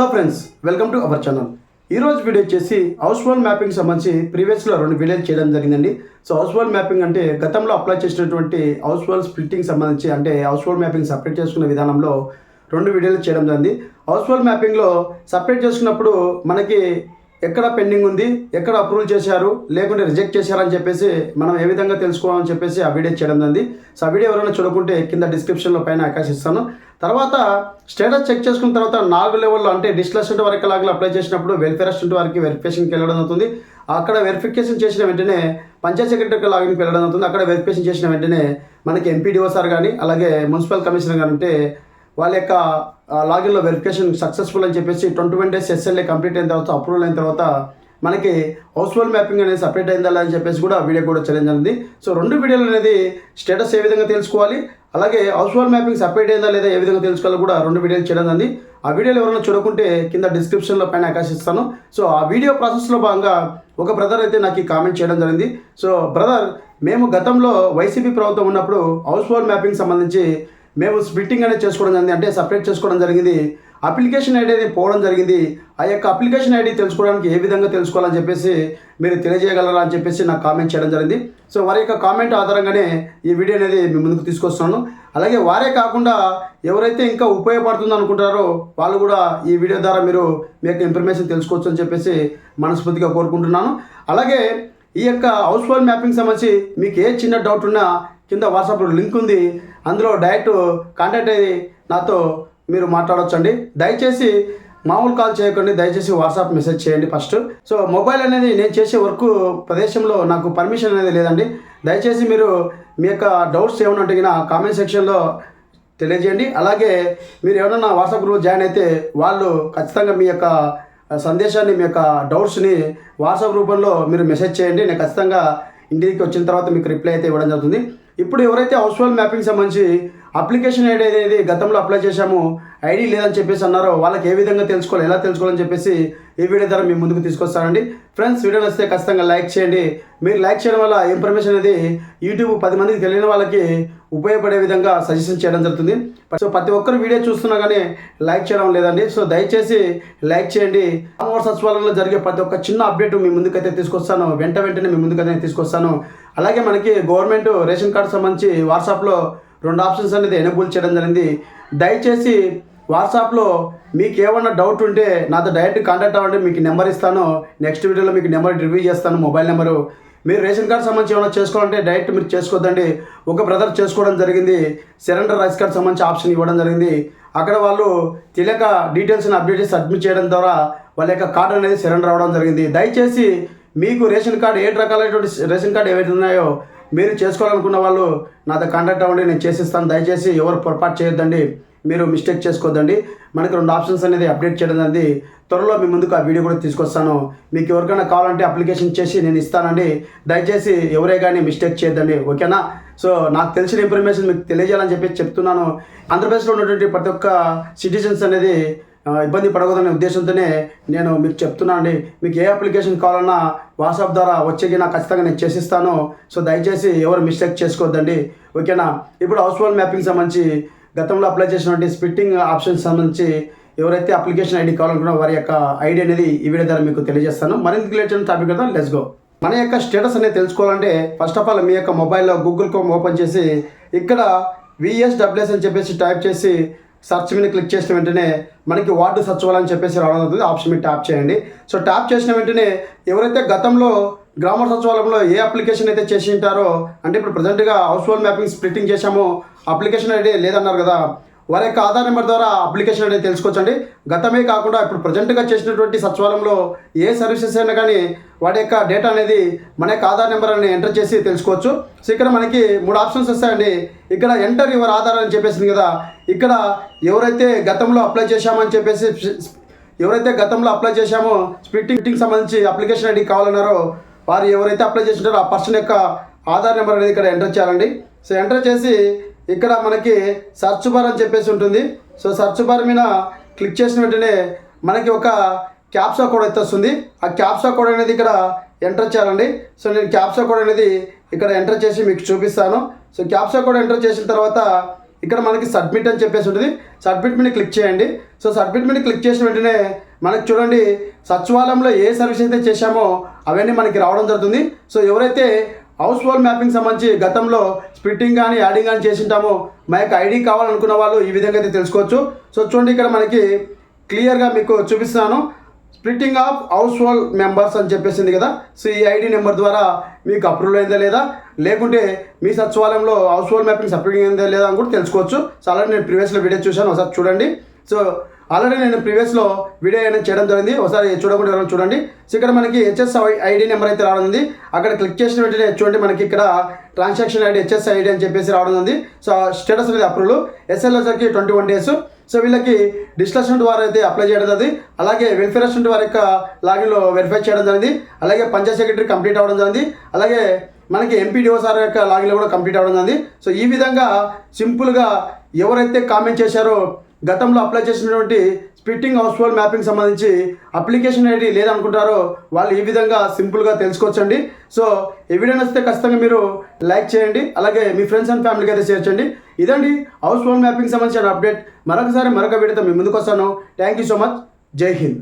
Hello friends, welcome to our channel. ఈరోజు video వచ్చేసి house hold mapping సంబంధించి ప్రీవియస్లో 2 వీడియోలు చేయడం జరిగిందండి. సో హౌస్ హోల్డ్ మ్యాపింగ్ అంటే గతంలో అప్లై చేసినటువంటి హౌస్ హోల్డ్ స్ప్లిట్టింగ్ సంబంధించి అంటే హౌస్ హోల్డ్ మ్యాపింగ్ సపరేట్ చేసుకునే విధానంలో 2 వీడియోలు చేయడం జరిగింది. హౌస్ హోల్డ్ మ్యాపింగ్లో సపరేట్ చేసుకున్నప్పుడు మనకి ఎక్కడ పెండింగ్ ఉంది, ఎక్కడ అప్రూవల్ చేశారు, లేకుంటే రిజెక్ట్ చేశారని చెప్పేసి మనం ఏ విధంగా తెలుసుకోవాలని చెప్పేసి ఆ వీడియో చేయడం జరిగింది. సో ఆ వీడియో ఎవరైనా చూడకుంటే కింద డిస్క్రిప్షన్లో పైన ఆకాశిస్తాను. తర్వాత స్టేటస్ చెక్ చేసుకున్న తర్వాత 4 లెవెల్లో అంటే డిస్ట్రిక్ట్ అసిస్టెంట్ వరకు లాగా అప్లై చేసినప్పుడు వెల్ఫేర్ అసిస్టెంట్ వారికి వెరిఫికేషన్కి వెళ్ళడం అవుతుంది. అక్కడ వెరిఫికేషన్ చేసిన వెంటనే పంచాయత్ సెక్రటరీకి లాగిన్కి వెళ్ళడం అవుతుంది. అక్కడ వెరిఫికేషన్ చేసిన వెంటనే మనకి ఎంపీడీఓ సార్ కానీ అలాగే మున్సిపల్ కమిషనర్ కానీ ఉంటే వాళ్ళ యొక్క లాగిన్లో వెరిఫికేషన్ సక్సెస్ఫుల్ అని చెప్పేసి 21 డేస్ ఎస్ఎల్ఏ కంప్లీట్ అయిన తర్వాత అప్రూవల్ అయిన తర్వాత మనకి హౌస్ హోల్డ్ మ్యాపింగ్ అనేది సపరేట్ అయిందా అని చెప్పేసి కూడా వీడియో కూడా ఛాలెంజ్ ఉంది. సో 2 వీడియోలు అనేది స్టేటస్ ఏ విధంగా తెలుసుకోవాలి, అలాగే హౌస్ హోల్డ్ మ్యాపింగ్ సపరేట్ అయిందా లేదా ఏ విధంగా తెలుసుకోవాలో కూడా 2 వీడియోలు చేయడం ఉంది. ఆ వీడియోలు ఎవరైనా చూడకుంటే కింద డిస్క్రిప్షన్లో పైన ఆకాశిస్తాను. సో ఆ వీడియో ప్రాసెస్లో భాగంగా ఒక బ్రదర్ అయితే నాకు ఈ కామెంట్ చేయడం జరిగింది. సో బ్రదర్, మేము గతంలో వైసీపీ ప్రభుత్వం ఉన్నప్పుడు హౌస్ హోల్డ్ మ్యాపింగ్ సంబంధించి మేము స్ప్లిట్టింగ్ అనేది చేసుకోవడం జరిగింది, అంటే సపరేట్ చేసుకోవడం జరిగింది. అప్లికేషన్ ఐడి అనేది పోవడం జరిగింది. ఆ యొక్క అప్లికేషన్ ఐడి తెలుసుకోవడానికి ఏ విధంగా తెలుసుకోవాలని చెప్పేసి మీరు తెలియజేయగలరా అని చెప్పేసి నాకు కామెంట్ చేయడం జరిగింది. సో వారి యొక్క కామెంట్ ఆధారంగానే ఈ వీడియో అనేది మీ ముందుకు తీసుకొస్తున్నాను. అలాగే వారే కాకుండా ఎవరైతే ఇంకా ఉపయోగపడుతుంది అనుకుంటారో వాళ్ళు కూడా ఈ వీడియో ద్వారా మీరు మీ యొక్క ఇన్ఫర్మేషన్ తెలుసుకోవచ్చు అని చెప్పేసి మనస్ఫూర్తిగా కోరుకుంటున్నాను. అలాగే ఈ యొక్క హౌస్ హోల్డ్ మ్యాపింగ్ సంబంధించి మీకు ఏ చిన్న డౌట్ ఉన్నా కింద వాట్సాప్ లింక్ ఉంది, అందులో డైరెక్ట్ కాంటాక్ట్ అయ్యి నాతో మీరు మాట్లాడవచ్చండి. దయచేసి మామూలు కాల్ చేయకండి, దయచేసి వాట్సాప్ మెసేజ్ చేయండి ఫస్ట్. సో మొబైల్ అనేది నేను చేసే వర్క్ ప్రదేశంలో నాకు పర్మిషన్ అనేది లేదండి. దయచేసి మీరు మీ యొక్క డౌట్స్ ఏమైనా ఉంటే కామెంట్ సెక్షన్లో తెలియజేయండి. అలాగే మీరు ఏమైనా వాట్సాప్ గ్రూప్ జాయిన్ అయితే వాళ్ళు ఖచ్చితంగా మీ యొక్క సందేశాన్ని, మీ యొక్క డౌట్స్ని వాట్సాప్ రూపంలో మీరు మెసేజ్ చేయండి. నేను ఖచ్చితంగా ఇంటికి వచ్చిన తర్వాత మీకు రిప్లై అయితే ఇవ్వడం జరుగుతుంది. ఇప్పుడు ఎవరైతే హౌస్ హోల్డ్ మ్యాపింగ్ సంబంధించి అప్లికేషన్ ఐడి అనేది గతంలో అప్లై చేశాము, ఐడి లేదని చెప్పేసి అన్నారో వాళ్ళకి ఏ విధంగా తెలుసుకోవాలి, ఎలా తెలుసుకోవాలని చెప్పేసి ఈ వీడియో ద్వారా మీ ముందుకు తీసుకొస్తానండి. ఫ్రెండ్స్, వీడియో నచ్చితే ఖచ్చితంగా లైక్ చేయండి. మీరు లైక్ చేయడం వల్ల ఇన్ఫర్మేషన్ అనేది యూట్యూబ్ 10 మందికి తెలియని వాళ్ళకి ఉపయోగపడే విధంగా సజెషన్ చేయడం జరుగుతుంది. సో ప్రతి ఒక్కరు వీడియో చూస్తున్నా కానీ లైక్ చేయడం లేదండి. సో దయచేసి లైక్ చేయండి. గ్రామ సచివాలయంలో జరిగే ప్రతి ఒక్క చిన్న అప్డేట్ మీ ముందుకైతే తీసుకొస్తాను, వెంటనే మీ ముందుకైతే తీసుకొస్తాను. అలాగే మనకి గవర్నమెంట్ రేషన్ కార్డు సంబంధించి వాట్సాప్లో 2 ఆప్షన్స్ అనేది ఎనేబుల్ చేయడం జరిగింది. దయచేసి వాట్సాప్లో మీకు ఏమన్నా డౌట్ ఉంటే నాతో డైరెక్ట్ కాంటాక్ట్ అవ్వండి. మీకు నెంబర్ ఇస్తాను, నెక్స్ట్ వీడియోలో మీకు నెంబర్ రివ్యూ చేస్తాను, మొబైల్ నెంబరు. మీరు రేషన్ కార్డు సంబంధించి ఏమైనా చేసుకోవాలంటే డైరెక్ట్ మీరు చేసుకోవద్దండి. ఒక బ్రదర్ చేసుకోవడం జరిగింది, సరెండర్ రైస్ కార్డు సంబంధించి ఆప్షన్ ఇవ్వడం జరిగింది. అక్కడ వాళ్ళు తెలియక డీటెయిల్స్ని అప్డేట్ చేసి సబ్మిట్ చేయడం ద్వారా వాళ్ళ యొక్క కార్డు అనేది సరెండర్ అవ్వడం జరిగింది. దయచేసి మీకు రేషన్ కార్డు 7 రకాలైనటువంటి రేషన్ కార్డు ఏవైతే ఉన్నాయో మీరు చేసుకోవాలనుకున్న వాళ్ళు నాతో కాంటాక్ట్ అవ్వండి, నేను చేసిస్తాను. దయచేసి ఎవరు పొరపాటు చేయొద్దండి, మీరు మిస్టేక్ చేసుకోవద్దండి. మనకి 2 ఆప్షన్స్ అనేది అప్డేట్ చేయడం అనేది త్వరలో మీ ముందుకు ఆ వీడియో కూడా తీసుకొస్తాను. మీకు ఎవరికైనా కావాలంటే అప్లికేషన్ చేసి నేను ఇస్తానండి. దయచేసి ఎవరే కానీ మిస్టేక్ చేయొద్దండి, ఓకేనా? సో నాకు తెలిసిన ఇన్ఫర్మేషన్ మీకు తెలియజేయాలని చెప్పి చెప్తున్నాను. ఆంధ్రప్రదేశ్లో ఉన్నటువంటి ప్రతి ఒక్క సిటిజన్స్ అనేది ఇబ్బంది పడకూడదనే ఉద్దేశంతోనే నేను మీకు చెప్తున్నానండి. మీకు ఏ అప్లికేషన్ కావాలన్నా వాట్సాప్ ద్వారా వచ్చేకి నాకు ఖచ్చితంగా నేను చేసిస్తాను. సో దయచేసి ఎవరు మిస్టేక్ చేసుకోవద్దండి, ఓకేనా? ఇప్పుడు హౌస్ హోల్డ్ మ్యాపింగ్ సంబంధించి గతంలో అప్లై చేసినటువంటి స్ప్లిట్టింగ్ ఆప్షన్స్ సంబంధించి ఎవరైతే అప్లికేషన్ ఐడి కావాలనుకున్నా వారి యొక్క ఐడి అనేది ఈ వీడియో ద్వారా మీకు తెలియజేస్తాను. మరింత క్లియర్ టాపిక్ కదా, లెట్స్ గో. మన యొక్క స్టేటస్ అనేది తెలుసుకోవాలంటే ఫస్ట్ ఆఫ్ ఆల్ మీ యొక్క మొబైల్లో గూగుల్ క్రోమ్ ఓపెన్ చేసి ఇక్కడ VSWS అని చెప్పేసి టైప్ చేసి సర్చ్ మీద క్లిక్ చేసిన వెంటనే మనకి వార్డు సచివాలయం అని చెప్పేసి రావడం అవుతుంది. ఆప్షన్ మీద ట్యాప్ చేయండి. సో ట్యాప్ చేసిన వెంటనే ఎవరైతే గతంలో గ్రామ సచివాలయంలో ఏ అప్లికేషన్ అయితే చేసి ఉంటారో, అంటే ఇప్పుడు ప్రజెంట్గా హౌస్ హోల్డ్ మ్యాపింగ్ స్ప్లిట్టింగ్ చేశామో అప్లికేషన్ ఐడి లేదన్నారు కదా, వారి యొక్క ఆధార్ నెంబర్ ద్వారా అప్లికేషన్ అనేది తెలుసుకోవచ్చండి. గతమే కాకుండా ఇప్పుడు ప్రజెంట్గా చేసినటువంటి సచివాలయంలో ఏ సర్వీసెస్ అయినా కానీ వాటి యొక్క డేటా అనేది మన యొక్క ఆధార్ నెంబర్ అని ఎంటర్ చేసి తెలుసుకోవచ్చు. సో ఇక్కడ మనకి 3 ఆప్షన్స్ వస్తాయండి. ఇక్కడ ఎంటర్ యువర్ ఆధార్ అని చెప్పేసింది కదా, ఇక్కడ ఎవరైతే గతంలో అప్లై చేశామని చెప్పేసి అప్లై చేశామో స్ప్లిట్టింగ్ సంబంధించి అప్లికేషన్ ఐడి కావాలన్నారో వారు ఎవరైతే అప్లై చేసింటారో ఆ పర్సన్ యొక్క ఆధార్ నెంబర్ అనేది ఇక్కడ ఎంటర్ చేయాలండి. సో ఎంటర్ చేసి ఇక్కడ మనకి సర్చ్ బార్ అని చెప్పేసి ఉంటుంది. సో సర్చ్ బార్ మీద క్లిక్ చేసిన వెంటనే మనకి ఒక క్యాప్సా కోడ్ అయితే వస్తుంది. ఆ క్యాప్సా కోడ్ అనేది ఇక్కడ ఎంటర్ చేయాలండి. సో నేను క్యాప్సా కోడ్ అనేది ఇక్కడ ఎంటర్ చేసి మీకు చూపిస్తాను. సో క్యాప్సా కోడ్ ఎంటర్ చేసిన తర్వాత ఇక్కడ మనకి సబ్మిట్ అని చెప్పేసి ఉంటుంది. సబ్మిట్ మీద క్లిక్ చేయండి. సో సబ్మిట్ మీద క్లిక్ చేసిన వెంటనే మనకి చూడండి సచివాలయంలో ఏ సర్వీస్ అయితే చేశామో అవన్నీ మనకి రావడం జరుగుతుంది. సో ఎవరైతే హౌస్ హోల్డ్ మ్యాపింగ్ సంబంధించి గతంలో స్ప్లిట్టింగ్ కానీ యాడింగ్ కానీ చేసింటామో మా యొక్క ఐడి కావాలనుకున్న వాళ్ళు ఈ విధంగా అయితే తెలుసుకోవచ్చు. సో చూడండి ఇక్కడ మనకి క్లియర్గా మీకు చూపిస్తున్నాను. Splitting of house hold members అని చెప్పేసింది కదా. సో ఈ ఐడి నెంబర్ ద్వారా మీకు అప్రూవల్ అయిందా లేదా, లేకుంటే మీ సచివాలయంలో హౌస్ హోల్డ్ మ్యాపింగ్ సబ్మిట్ అయిందా లేదా అని కూడా తెలుసుకోవచ్చు. సో ఆల్రెడీ నేను ప్రీవియస్లో వీడియో చూశాను, ఒకసారి చూడండి. సో ఆల్రెడీ నేను ప్రీవియస్లో వీడియో అనేది చేయడం జరిగింది, ఒకసారి చూడకుండా ఎవరైనా చూడండి. సో ఇక్కడ మనకి హెచ్ఎస్ ఐడి నెంబర్ అయితే రావడం ఉంది. అక్కడ క్లిక్ చేసిన వెంటనే చూడండి మనకి ఇక్కడ ట్రాన్సాక్షన్ ఐడి హెచ్ఎస్ ఐడి అని చెప్పేసి రావడం ఉంది. సో స్టేటస్ అనేది అప్రూవల్, ఎస్ఎల్ఎస్ఆర్కి 21 days. సో వీళ్ళకి డిస్ట్రిక్ట్ వారు అయితే అప్లై చేయడం జరిగింది. అలాగే వెల్ఫేర్ అసిస్టెంట్ వారి యొక్క లాగిన్లో వెరిఫై చేయడం జరిగింది. అలాగే పంచాయత్ సెక్రటరీ కంప్లీట్ అవ్వడం జరిగింది. అలాగే మనకి ఎంపీడీఓ సార్ యొక్క లాగిన్లో కూడా కంప్లీట్ అవ్వడం జరిగింది. సో ఈ విధంగా సింపుల్గా ఎవరైతే కామెంట్ చేశారో గతంలో అప్లై చేసినటువంటి స్ప్లిట్టింగ్ హౌస్ హోల్డ్ మ్యాపింగ్ సంబంధించి అప్లికేషన్ ఐడి లేదనుకుంటారో వాళ్ళు ఈ విధంగా సింపుల్గా తెలుసుకోవచ్చండి. సో ఈ వీడియో నచ్చితే ఖచ్చితంగా మీరు లైక్ చేయండి, అలాగే మీ ఫ్రెండ్స్ అండ్ ఫ్యామిలీకి అయితే షేర్ చేయండి. ఇదండి హౌస్ హోల్డ్ మ్యాపింగ్ సంబంధించిన అప్డేట్. మరొక వీడియోతో మీ ముందుకు వస్తాను. Thank you so much. జై హింద్.